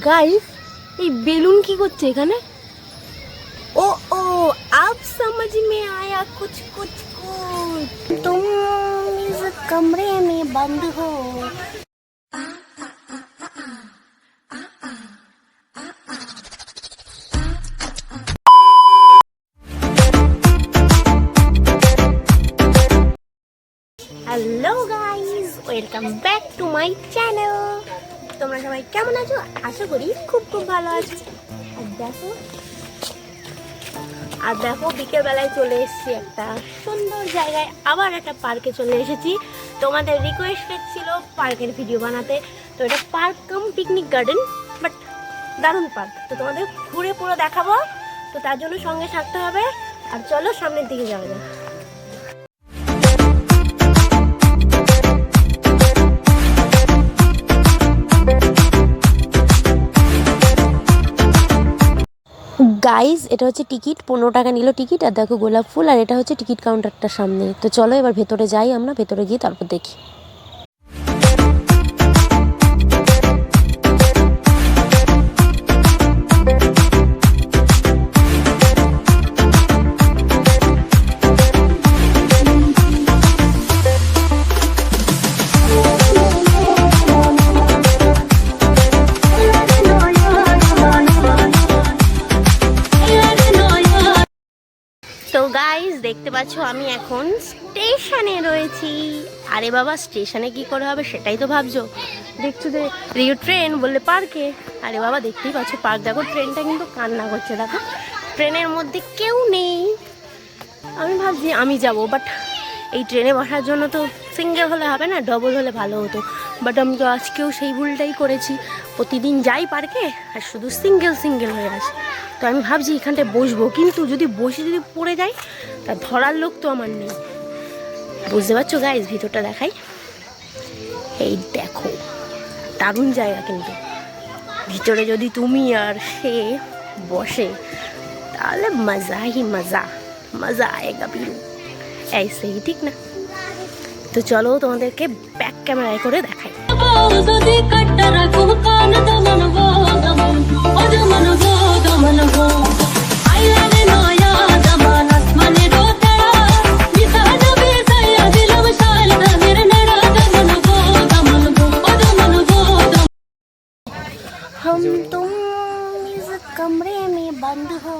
Guys এই balloon কি করছে এখানে? ও ও আপ समझ में आया कुछ कुछ कुछ तुम इस कमरे में बंद हो। Hello guys, welcome back to my channel. তোমরা সবাই কেমন আছো? আশা করি খুব খুব ভালো আছো। আর দেখো বিকেলবেলায় চলে এসেছি একটা সুন্দর জায়গায়, আবার একটা পার্কে চলে এসেছি। তোমাদের রিকোয়েস্ট ছিল পার্কের ভিডিও বানাতে, তো এটা park cum picnic garden, but দারুণ পার্ক। তো তোমাদের ঘুরে পুরো দেখাবো, তো তার জন্য সঙ্গে থাকতে হবে। আর চলো সামনের দিকে যাওয়া যাক। গাইজ এটা হচ্ছে টিকিট, 15 টাকা নিল টিকিট। আর দেখো গোলাপ ফুল, আর এটা হচ্ছে টিকিট কাউন্টারটার সামনে। তো চলো এবার ভেতরে যাই, আমরা ভেতরে গিয়ে তারপর দেখি। তো গাইজ দেখতে পাচ্ছ আমি এখন স্টেশনে রয়েছি। আরে বাবা, স্টেশনে কি করে হবে সেটাই তো ভাবছো। দেখছো যে রিও ট্রেন বললে পার্কে। আরে বাবা দেখতেই পাচ্ছ পার্ক। দেখো ট্রেনটা কিন্তু কান্না করছে, দেখো ট্রেনের মধ্যে কেউ নেই। আমি ভাবছি আমি যাব, বাট এই ট্রেনে বসার জন্য তো সিঙ্গেল হলে হবে না, ডবল হলে ভালো হতো। বাট আমি তো আজকেও সেই ভুলটাই করেছি। প্রতিদিন যাই পার্কে আর শুধু সিঙ্গেল হয়ে আসি। তো আমি ভাবছি এখানটায় বসবো, কিন্তু যদি পড়ে যাই তা ধরার লোক তো আমার নেই। বুঝতে পারছো গাইজ, ভিতরটা দেখাই। এই দেখো দারুণ জায়গা, কিন্তু ভিতরে যদি তুমি আর সে বসে তাহলে মজা আয়েগা বিরু। এই ঠিক না? তো চলো তোমাদেরকে ব্যাক ক্যামেরায় করে দেখাই। हम तुम इस कमरे में बंद हो,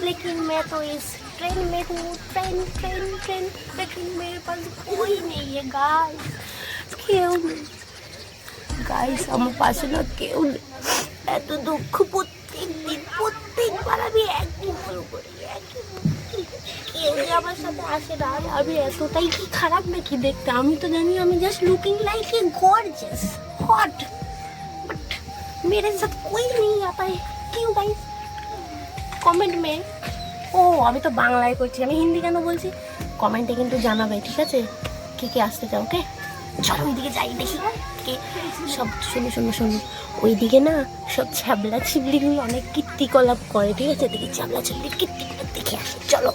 लेकिन मैं तो इस ट्रेन में हूँ। ट्रेन लेकिन मेरे पास कोई नहीं है गाइस। क्यों গাইস আমার পাশে না কেউ নেই। এত দুঃখ প্রত্যেকবার আমি একই ভুল করি, কেউ যে আমার সাথে আসে না। আমি এতটাই কি খারাপ নাকি দেখতে? আমি তো জানি আমি just looking like a gorgeous hot, but मेरे साथ कोई नहीं आता है। क्यों गाइस? कमेंट में। ও আমি তো বাংলায় করছি, আমি হিন্দি কেন বলছি? কমেন্টে কিন্তু জানাবে, ঠিক আছে? কে আসতে চাও? ওকে চলো ওইদিকে যাই, দেখি কে সব। শোনো ওইদিকে না সব ছ্যাবলা ছিবলিগুলো অনেক কীর্তিকলাপ করে, ঠিক আছে? দেখি ছ্যাবলা ছিবলির কীর্তিকলাপ দেখে আসি, চলো।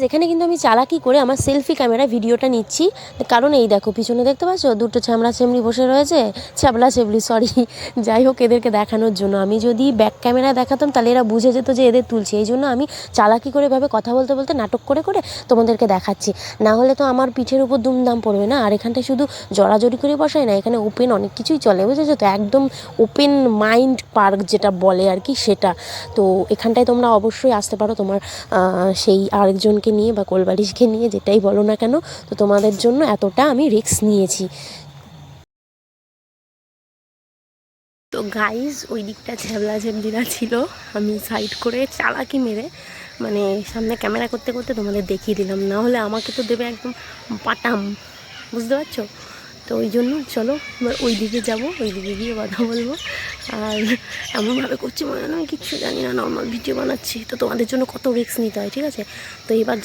এখানে কিন্তু আমি চালাকি করে আমার সেলফি ক্যামেরা ভিডিওটা নিচ্ছি, কারণ এই দেখো পিছনে দেখতে পাচ্ছ দুটো ছ্যাবলি বসে রয়েছে। সরি, যাই হোক এদেরকে দেখানোর জন্য। আমি যদি ব্যাক ক্যামেরায় দেখাতাম তাহলে এরা বুঝে যেত যে এদের তুলছে। এই জন্য আমি চালাকি করে ভাবে কথা বলতে নাটক করে তোমাদেরকে দেখাচ্ছি। না হলে তো আমার পিঠের উপর দুমদাম পড়বে না। আর এখানটায় শুধু জড়াজড়ি করে বসায় না, এখানে ওপেন অনেক কিছুই চলে, বুঝেছো তো? একদম ওপেন মাইন্ড পার্ক যেটা বলে আর কি, সেটা। তো এখানটায় তোমরা অবশ্যই আসতে পারো তোমার সেই আরেকজনকে নিয়ে বা কোলবালিশকে নিয়ে, যেটাই বলো না কেন। তো তোমাদের জন্য এতটা আমি রিস্ক নিয়েছি। তো গাইজ ওই দিকটা ছ্যাবলিরা ছিল, আমি সাইড করে চালাকি মেরে মানে সামনে ক্যামেরা করতে তোমাদের দেখিয়ে দিলাম। না হলে আমাকে তো দেবে একদম পাটাম, বুঝতে পারছো? তো ওই জন্য চলো এবার ওই দিকে যাবো, ওই দিকে গিয়ে কথা বলবো। আর এমনভাবে করছি মনে হয় আমি কিচ্ছু জানি না, নর্মাল ভিডিও বানাচ্ছি। তো তোমাদের জন্য কত রিস্ক নিতে হয়, ঠিক আছে? তো এবার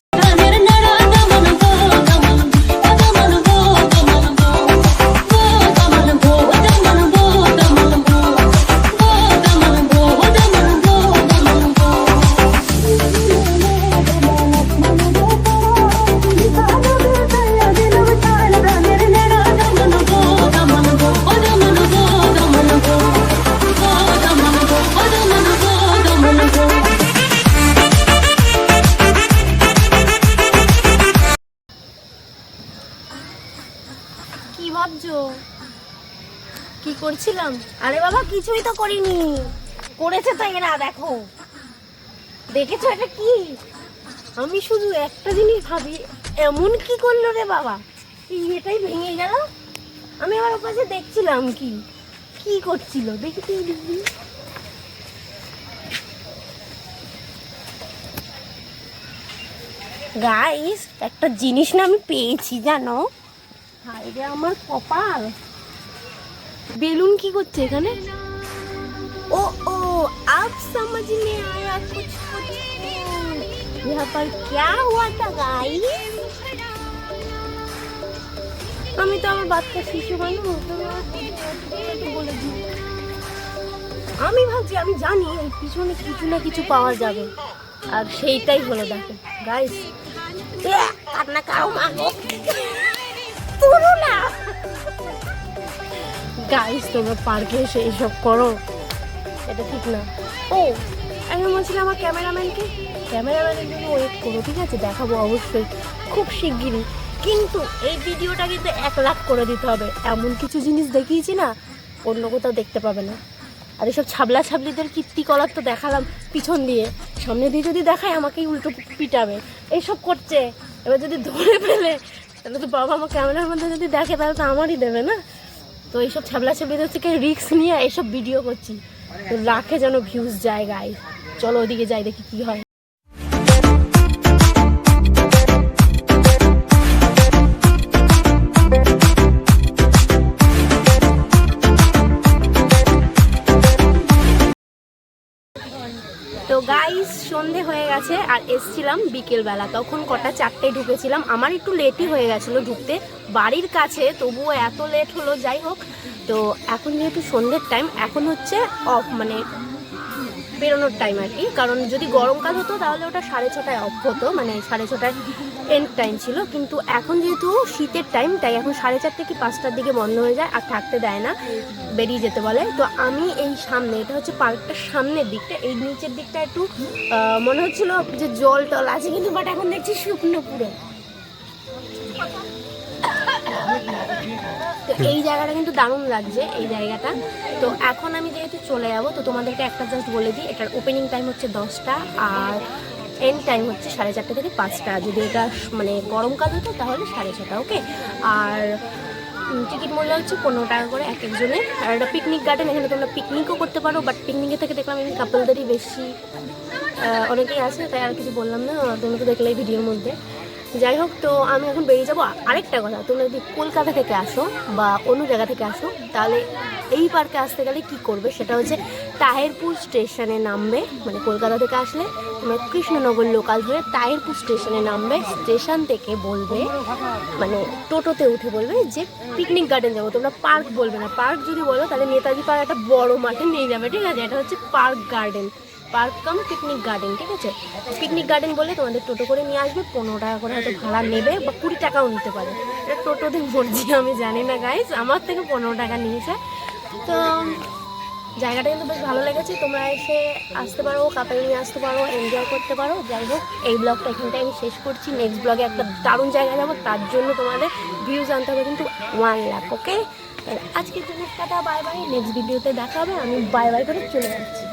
ভাবছো? কি করছিলাম? আরে বাবা কিছুই তো করিনি, করেছে তো এরা, দেখো দেখেছো এটা কি? আমি শুধু একটা জিনিস ভাবি, এমন কি করলো রে বাবা, এটাই ভেঙে গেল। আমি আবার ওপাশে দেখছিলাম কি কি করছিল, দেখি তুই দেখবি। গাইস একটা জিনিস না আমি পেয়েছি জানো, হায় রে আমার কপাল। বেলুন কি করছে এখানে? ओ ओ अब समझ में आया कुछ कुछ यहाँ पर क्या हुआ था गाइस। আমি তো আমার বাচ্চা শিশু মানুষ, বলে দিই আমি ভাবছি, আমি জানি এই পিছনে কিছু না কিছু পাওয়া যাবে, আর সেইটাই হলো। দেখো গাইস, কান্না কাও মাগো পুরো না। গাইস তোমরা পার্কে এসে এইসব করো, এটা ঠিক না। ও আমি বলছিলাম আমার ক্যামেরাম্যানকে, ক্যামেরাম্যানের জন্য ওয়েট করো, ঠিক আছে? দেখাবো অবশ্যই খুব শিগগিরই, কিন্তু এই ভিডিওটা কিন্তু 1 লাখ করে দিতে হবে। এমন কিছু জিনিস দেখিয়েছি না, অন্য কোথাও দেখতে পাবে না। আর এসব ছাবলা ছাবলিদের কীর্তিকলাপ তো দেখালাম পিছন দিয়ে, সামনে দিয়ে যদি দেখায় আমাকেই উল্টো পিটাবে। এইসব করছে, এবার যদি ধরে ফেলে তাহলে তো বাবা আমার ক্যামেরার মধ্যে যদি দেখে তাহলে তো আমারই দেবে না। তো এইসব ছাবলা ছাবলিদের থেকে রিস্ক নিয়ে এইসব ভিডিও করছি, তো লাখে যেন ভিউজ যায়। গাইস চলো ওদিকে যাই, দেখি কি হয়। তো গাইস সন্ধে হয়ে গেছে, আর এসছিলাম বিকেলবেলা, তখন কটা 4টায় ঢুকেছিলাম। আমার একটু লেটই হয়ে গেছিলো ঢুকতে, বাড়ির কাছে, তবুও এত লেট হলো। যাই হোক, তো এখন যেহেতু সন্ধ্যের টাইম, এখন হচ্ছে অফ, মানে বেরোনোর টাইম আর কি। কারণ যদি গরমকাল হতো তাহলে ওটা 6:30টায় অফ হতো, মানে 6:30টায় এন্ড টাইম ছিল। কিন্তু এখন যেহেতু শীতের টাইম, তাই এখন 4:30 কি 5টার দিকে বন্ধ হয়ে যায়, আর থাকতে দেয় না, বেরিয়ে যেতে বলে। তো আমি এই সামনে, এটা হচ্ছে পার্কটার সামনের দিকটা, এই নিচের দিকটা একটু মনে হচ্ছিল যে জল টল আছে, কিন্তু বাট এখন দেখছি শুকনো পুরো। তো এই জায়গাটা কিন্তু দারুণ লাগছে, এই জায়গাটা। তো এখন আমি যেহেতু চলে যাবো, তো তোমাদেরকে একটা জাস্ট বলে দিই, এটার ওপেনিং টাইম হচ্ছে 10টা, আর এন্ড টাইম হচ্ছে 4:30 থেকে 5টা। যদি এটা মানে গরমকাল হতো তাহলে 6:30, ওকে। আর টিকিট মূল্য হচ্ছে 15 টাকা করে এক একজনের। আর এটা পিকনিক গার্ডেন, এখানে তোমরা পিকনিকও করতে পারো, বাট পিকনিকের থেকে দেখলাম এমনি কাপলদেরই বেশি অনেকেই আছে, তাই আর কিছু বললাম না, তোমরা তো দেখলে ভিডিওর মধ্যে। যাই হোক, তো আমি এখন বেরিয়ে যাবো। আরেকটা কথা, তোমরা যদি কলকাতা থেকে আসো বা অন্য জায়গা থেকে আসো, তাহলে এই পার্কে আসতে গেলে কি করবে, সেটা হচ্ছে তাহিরপুর স্টেশনে নামবে। মানে কলকাতা থেকে আসলে তোমরা কৃষ্ণনগর লোকাল ধরে তাহিরপুর স্টেশনে নামবে। স্টেশন থেকে বলবে, মানে টোটোতে উঠে বলবে যে পিকনিক গার্ডেন যাবো। তোমরা পার্ক বলবে না, পার্ক যদি বলো তাহলে নেতাজি পার্ক একটা বড় মাঠে নিয়ে যাবে, ঠিক আছে? এটা হচ্ছে park garden, park cum picnic garden, ঠিক আছে? পিকনিক গার্ডেন বলে তোমাদের টোটো করে নিয়ে আসবে, 15 টাকা করে হয়তো ভাড়া নেবে, বা 20 টাকাও নিতে পারে, এটা টোটোদের মর্জি, আমি জানি না গাইস। আমার থেকে 15 টাকা নিয়েছে। তো জায়গাটা কিন্তু বেশ ভালো লেগেছে, তোমরা এসে আসতে পারো, কাপড় নিয়ে আসতে পারো, এনজয় করতে পারো। যাই হোক, এই ব্লগটা এখানটায় আমি শেষ করছি। নেক্সট ব্লগে একটা দারুণ জায়গায় যাবো, তার জন্য তোমাদের ভিউজ আনতে হবে কিন্তু 1 লাখ, ওকে? আজকের জন্য টাটা, বাই বাই। নেক্সট ভিডিওতে দেখা হবে, আমি বাই বাই করে চলে যাচ্ছি।